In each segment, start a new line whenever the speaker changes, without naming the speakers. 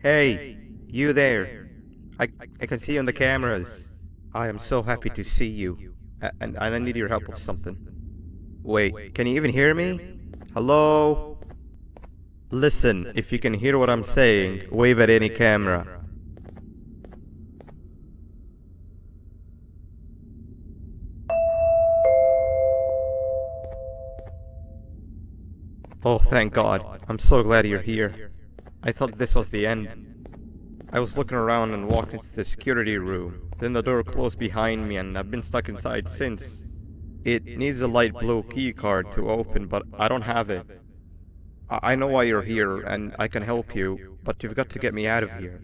Hey, you there. I can see you on the cameras. I am so happy to see you. And I need your help with something. Wait, can you even hear me? Hello? Listen, if you can hear what I'm saying, wave at any camera. Oh, thank God. I'm so glad you're here. I thought this was the end. I was looking around and walked into the security room. Then the door closed behind me and I've been stuck inside since. It needs a light blue key card to open, but I don't have it. I know why you're here and I can help you, but you've got to get me out of here.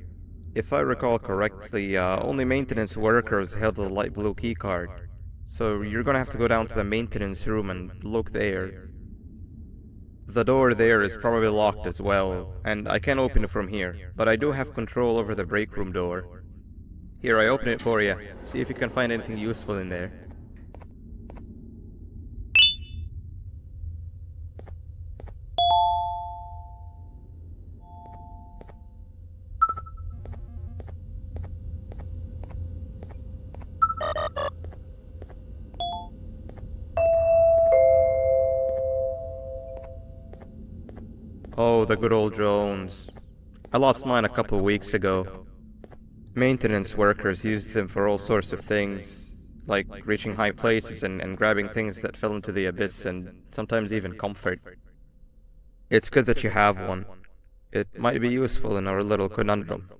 If I recall correctly, only maintenance workers held the light blue key card. So you're gonna have to go down to the maintenance room and look there. The door there is probably locked as well, and I can't open it from here, but I do have control over the break room door. Here, I open it for you. See if you can find anything useful in there. Oh, the good old drones. I lost mine a couple weeks ago. Maintenance workers used them for all sorts of things, like reaching high places and grabbing things that fell into the abyss and sometimes even comfort. It's good that you have one. It might be useful in our little conundrum.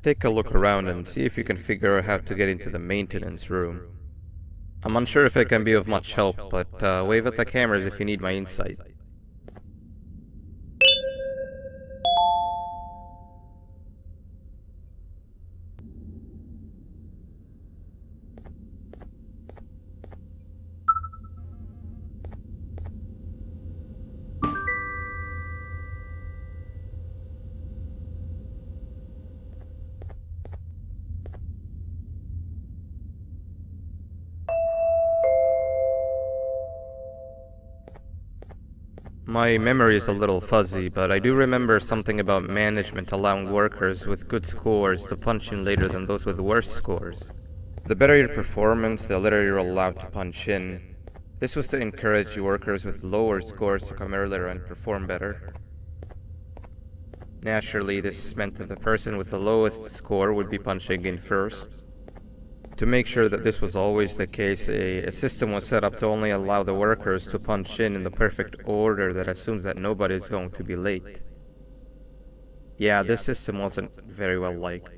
Take a look around and see if you can figure out how to get into the maintenance room. I'm unsure if I can be of much help, but wave at the cameras if you need my insight. My memory is a little fuzzy, but I do remember something about management allowing workers with good scores to punch in later than those with worse scores. The better your performance, the later you're allowed to punch in. This was to encourage workers with lower scores to come earlier and perform better. Naturally, this meant that the person with the lowest score would be punching in first. To make sure that this was always the case, a system was set up to only allow the workers to punch in the perfect order that assumes that nobody is going to be late. Yeah, this system wasn't very well liked.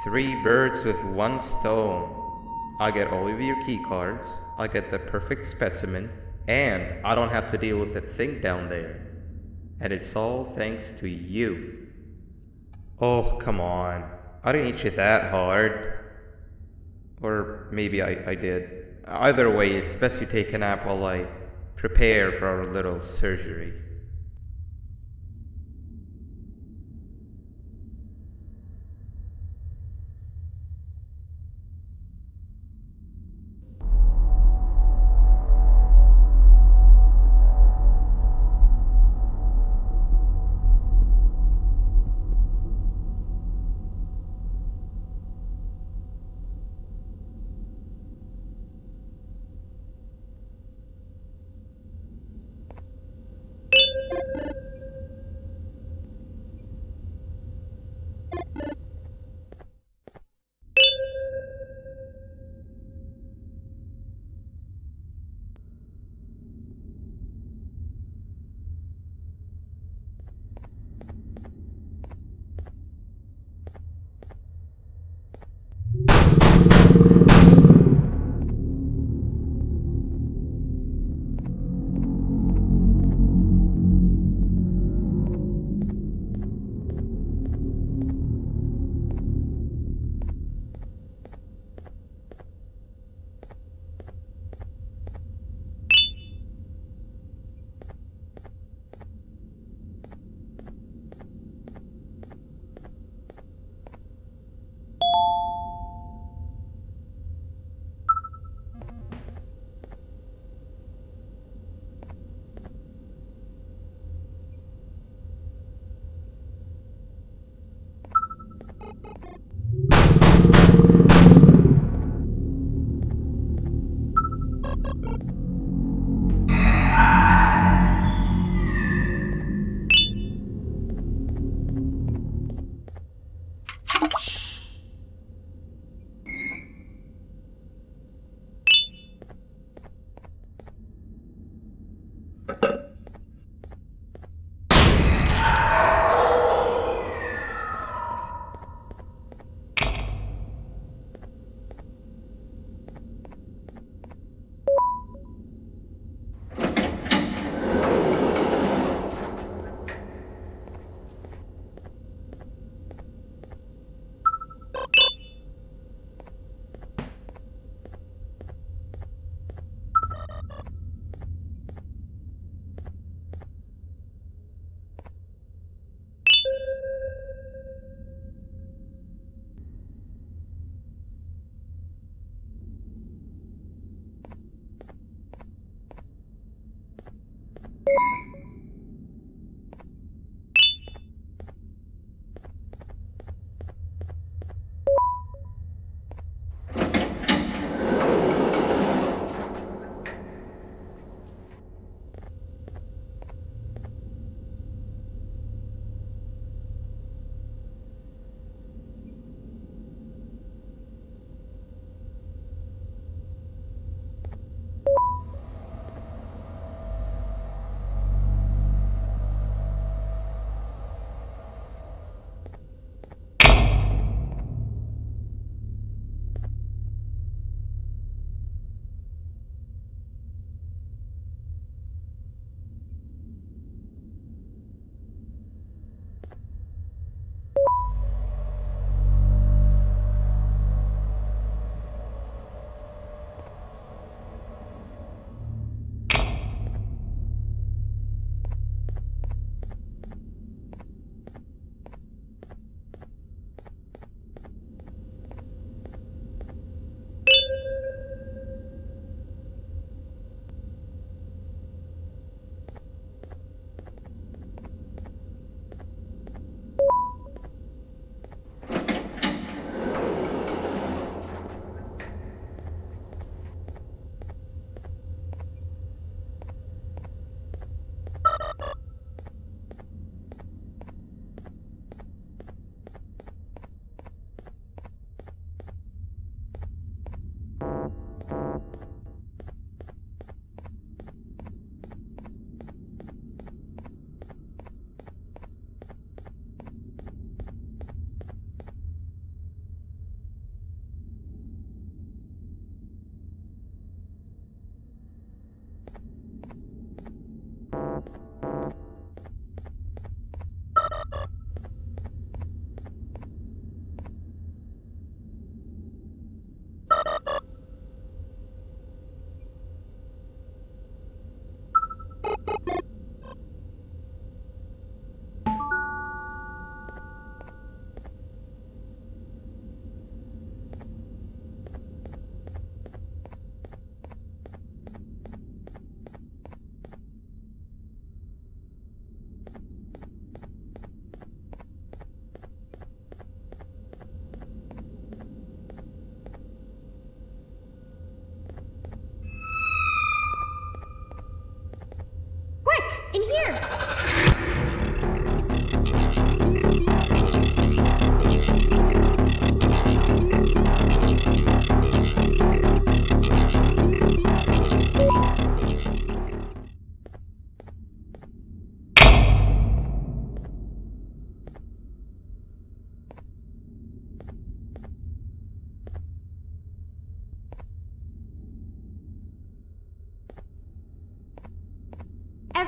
Three birds with one stone. I get all of your key cards, I get the perfect specimen, and I don't have to deal with that thing down there. And it's all thanks to you. Oh, come on. I didn't hit you that hard. Or maybe I did. Either way, it's best you take a nap while I prepare for our little surgery.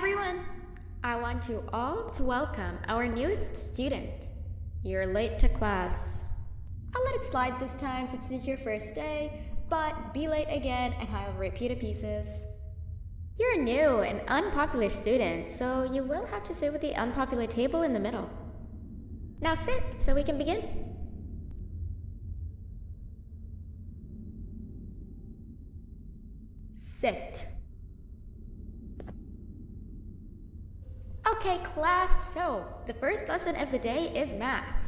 everyone! I want you all to welcome our newest student. You're late to class. I'll let it slide this time since it's your first day, but be late again and I'll rip you to pieces. You're a new and unpopular student, so you will have to sit with the unpopular table in the middle. Now sit so we can begin. Sit. Okay, class, so the first lesson of the day is math.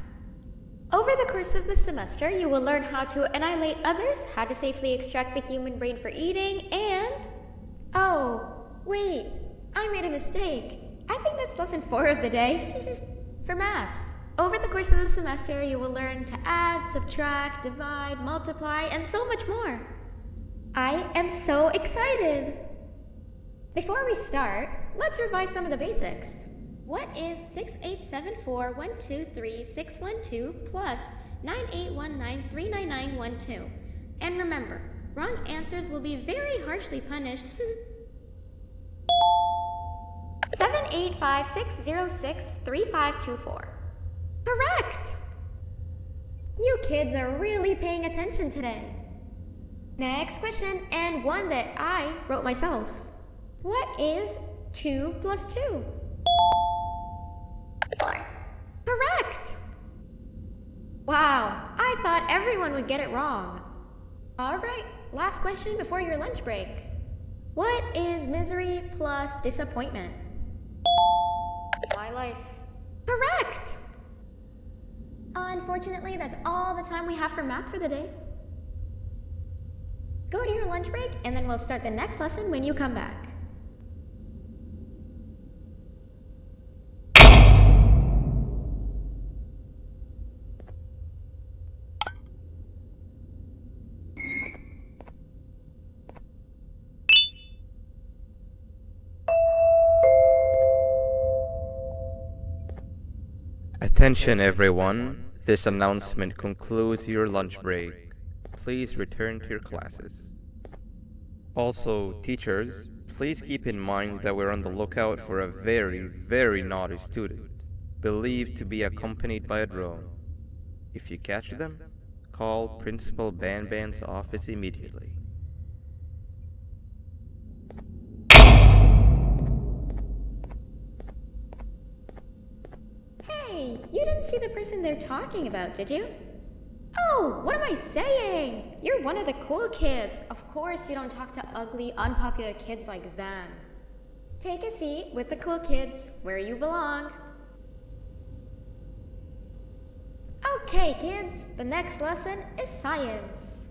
Over the course of the semester, you will learn how to annihilate others, how to safely extract the human brain for eating, and... Oh, wait, I made a mistake. I think that's lesson 4 of the day. For math, over the course of the semester, you will learn to add, subtract, divide, multiply, and so much more. I am so excited! Before we start, let's revise some of the basics. What is 6874123612 plus 9819399912? And remember, wrong answers will be very harshly punished.
785-606-3524.
Correct! You kids are really paying attention today. Next question, and one that I wrote myself. What is 2 plus 2?
4.
Correct! Wow, I thought everyone would get it wrong. Alright, last question before your lunch break. What is misery plus disappointment?
My life.
Correct! Unfortunately, that's all the time we have for math for the day. Go to your lunch break, and then we'll start the next lesson when you come back.
Attention everyone, this announcement concludes your lunch break. Please return to your classes. Also, teachers, please keep in mind that we're on the lookout for a very naughty student, believed to be accompanied by a drone. If you catch them, call Principal BANBAN's office immediately.
Hey, you didn't see the person they're talking about, did you? Oh, what am I saying? You're one of the cool kids. Of course you don't talk to ugly, unpopular kids like them. Take a seat with the cool kids where you belong. Okay, kids, the next lesson is science.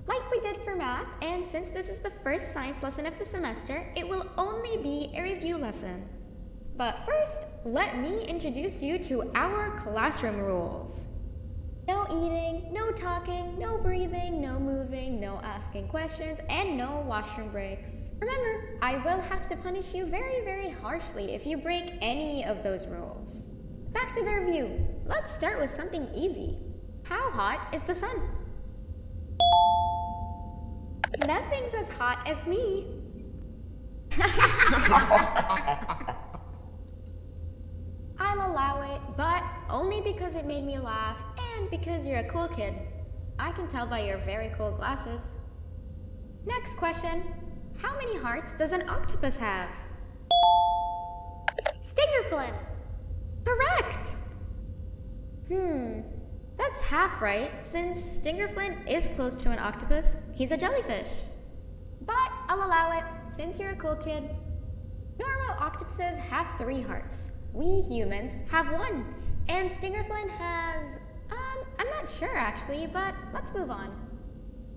Like we did for math, and since this is the first science lesson of the semester, it will only be a review lesson. But first, let me introduce you to our classroom rules. No eating, no talking, no breathing, no moving, no asking questions, and no washroom breaks. Remember, I will have to punish you very harshly if you break any of those rules. Back to the review. Let's start with something easy. How hot is the sun?
Nothing's as hot as me.
I'll allow it, but only because it made me laugh and because you're a cool kid. I can tell by your very cool glasses. Next question. How many hearts does an octopus have?
Stingerflint.
Correct! That's half right, since Stingerflint is close to an octopus. He's a jellyfish. But I'll allow it, since you're a cool kid. Normal octopuses have 3 hearts. We humans have 1, and Stingerflint has... I'm not sure actually, but let's move on.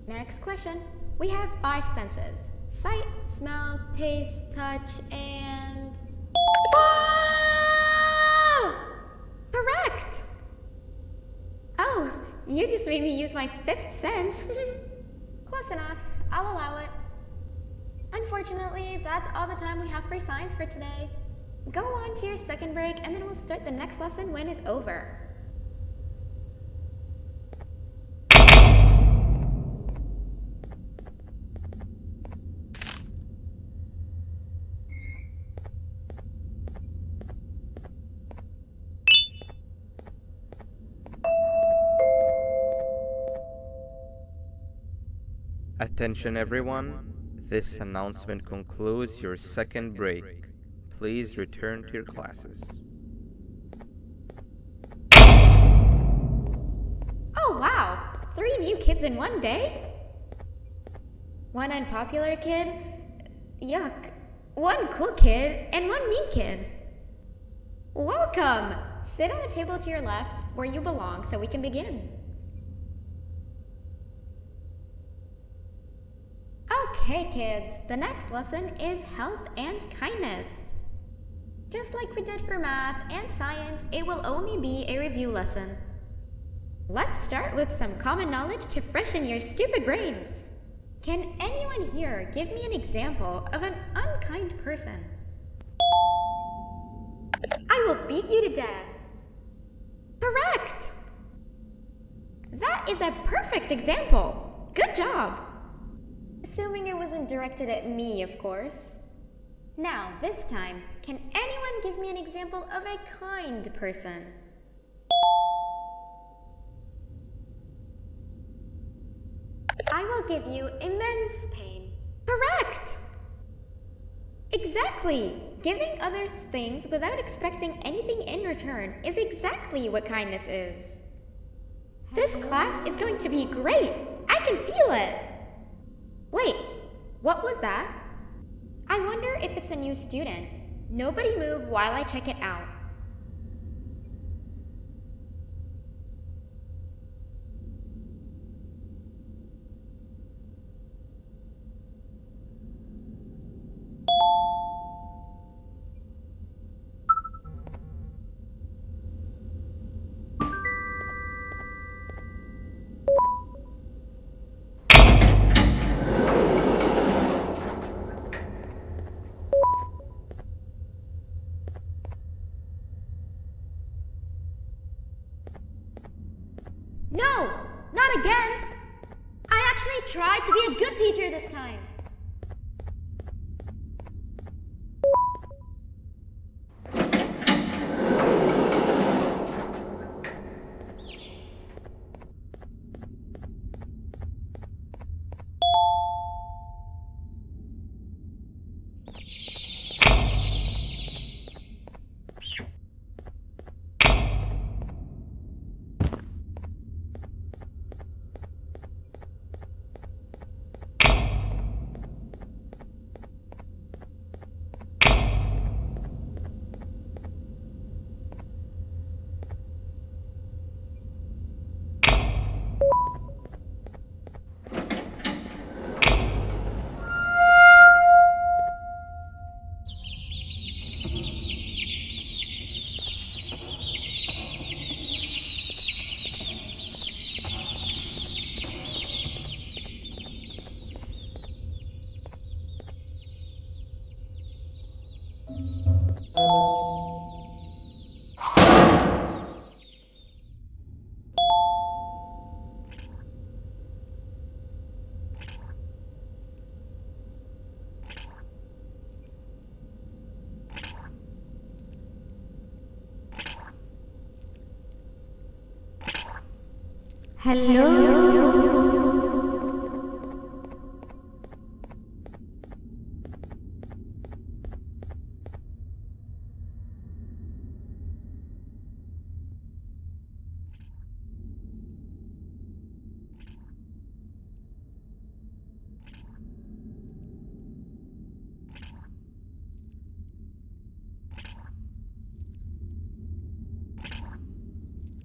Next question. We have 5 senses. Sight, smell, taste, touch, and...
Whoa!
Correct! Oh, you just made me use my 5th sense. Close enough. I'll allow it. Unfortunately, that's all the time we have for science for today. Go on to your second break, and then we'll start the next lesson when it's over.
Attention everyone, this announcement concludes your second break. Please return to your classes.
Oh wow! 3 new kids in one day? One unpopular kid? Yuck. One cool kid and one mean kid. Welcome! Sit on the table to your left where you belong so we can begin. Okay, kids, the next lesson is health and kindness. Just like we did for math and science, it will only be a review lesson. Let's start with some common knowledge to freshen your stupid brains. Can anyone here give me an example of an unkind person?
I will beat you to death.
Correct! That is a perfect example. Good job. Assuming it wasn't directed at me, of course. Now, this time, can anyone give me an example of a kind person?
I will give you immense pain.
Correct! Exactly! Giving others things without expecting anything in return is exactly what kindness is. This class is going to be great! I can feel it! Wait, what was that? I wonder if it's a new student. Nobody move while I check it out. No! Not again! I actually tried to be a good teacher this time.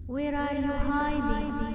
Where are you hiding?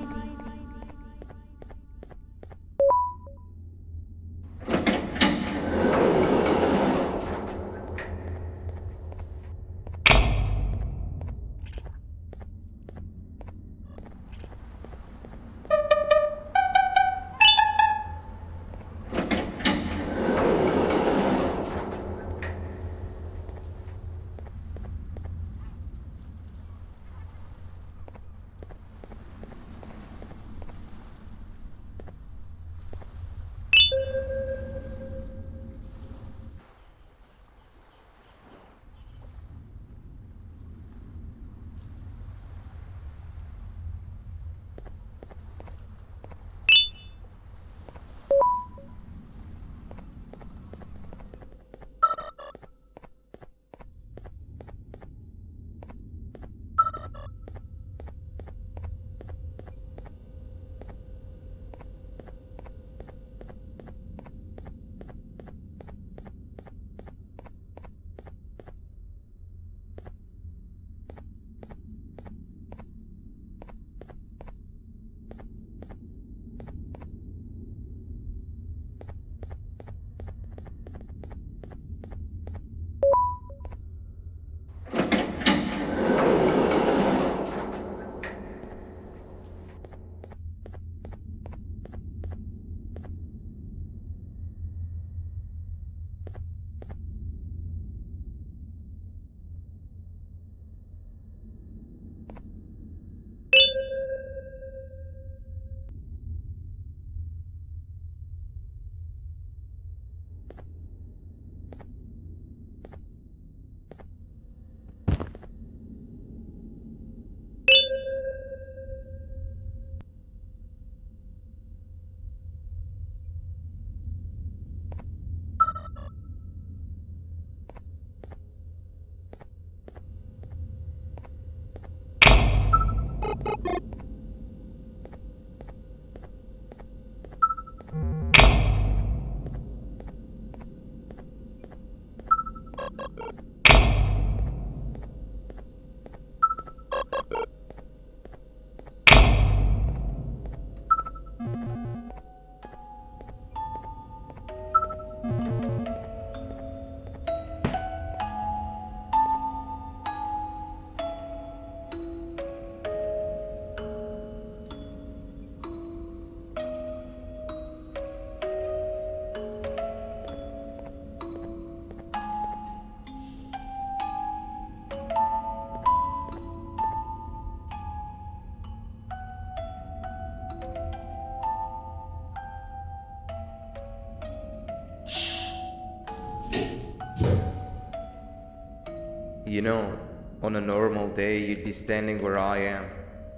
You know, on a normal day you'd be standing where I am,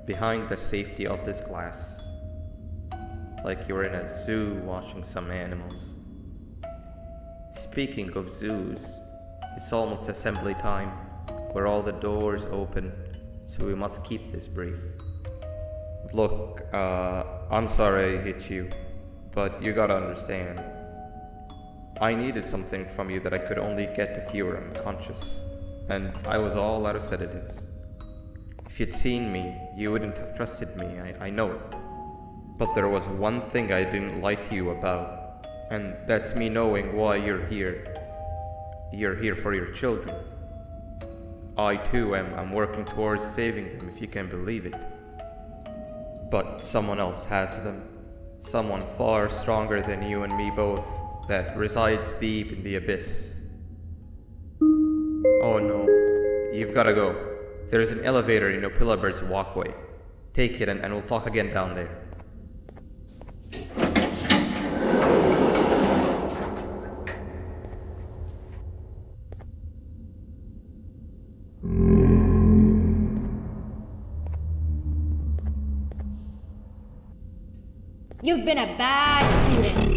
behind the safety of this glass. Like you're in a zoo watching some animals. Speaking of zoos, it's almost assembly time, where all the doors open, so we must keep this brief. Look, I'm sorry I hit you, but you gotta understand. I needed something from you that I could only get if you were unconscious, and I was all out of sedatives. If you'd seen me, you wouldn't have trusted me, I know it. But there was one thing I didn't lie to you about, and that's me knowing why you're here. You're here for your children. I too am working towards saving them, if you can believe it. But someone else has them. Someone far stronger than you and me both, that resides deep in the abyss. Oh no, you've gotta go. There's an elevator in Opillabird's walkway. Take it and we'll talk again down there.
You've been a bad student.